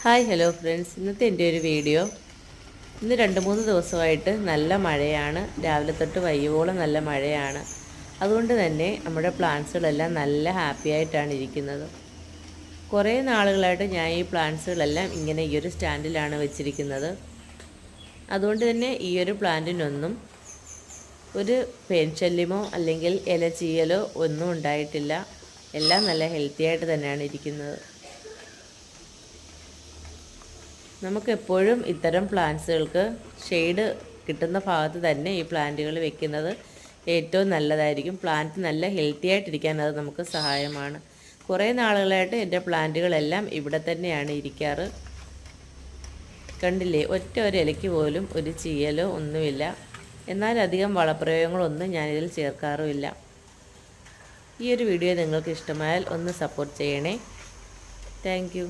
Hi hello friends, ഇന്നത്തെ എൻ്റെ ഒരു വീഡിയോ. ഇന്ന് 2-3 ദിവസമായിട്ട് നല്ല മഴയാണ്. രാവിലെ തൊട്ട് വൈകുവോളം നല്ല മഴയാണ്. അതുകൊണ്ട് തന്നെ നമ്മുടെ പ്ലാന്റ്സുകളെല്ലാം നല്ല ഹാപ്പി ആയിട്ടാണ് ഇരിക്കുന്നത്. കുറേ നാളുകളായിട്ട് ഞാൻ ഈ പ്ലാന്റ്സുകളെല്ലാം ഇങ്ങനെ ഈ ഒരു സ്റ്റാൻഡിലാണ് വെച്ചിരിക്കുന്നത്. അതുകൊണ്ട് തന്നെ ഈ ഒരു പ്ലാന്റിനൊന്നും ഒരു പേൻശല്യമോ അല്ലെങ്കിൽ ഇല ചീയലോ ഒന്നും ഉണ്ടായിട്ടില്ല. എല്ലാം നല്ല ഹെൽത്തി ആയിട്ട് തന്നെയാണ് ഇരിക്കുന്നത്. നമുക്കെപ്പോഴും ഇത്തരം പ്ലാന്റ്സുകൾക്ക് ഷെയ്ഡ് കിട്ടുന്ന ഭാഗത്ത് തന്നെ ഈ പ്ലാന്റുകൾ വെക്കുന്നത് ഏറ്റവും നല്ലതായിരിക്കും. പ്ലാന്റ് നല്ല ഹെൽത്തി ആയിട്ടിരിക്കാൻ അത് നമുക്ക് സഹായമാണ്. കുറേ നാളുകളായിട്ട് എൻ്റെ പ്ലാന്റുകളെല്ലാം ഇവിടെ തന്നെയാണ് ഇരിക്കാറ്. കണ്ടില്ലേ, ഒറ്റ ഒരു ഇലയ്ക്ക് പോലും ഒരു ചീയലോ ഒന്നുമില്ല. എന്നാൽ അധികം വളപ്രയോഗങ്ങളൊന്നും ഞാനിതിൽ ചേർക്കാറുമില്ല. ഈ ഒരു വീഡിയോ നിങ്ങൾക്ക് ഇഷ്ടമായാൽ ഒന്ന് സപ്പോർട്ട് ചെയ്യണേ. താങ്ക്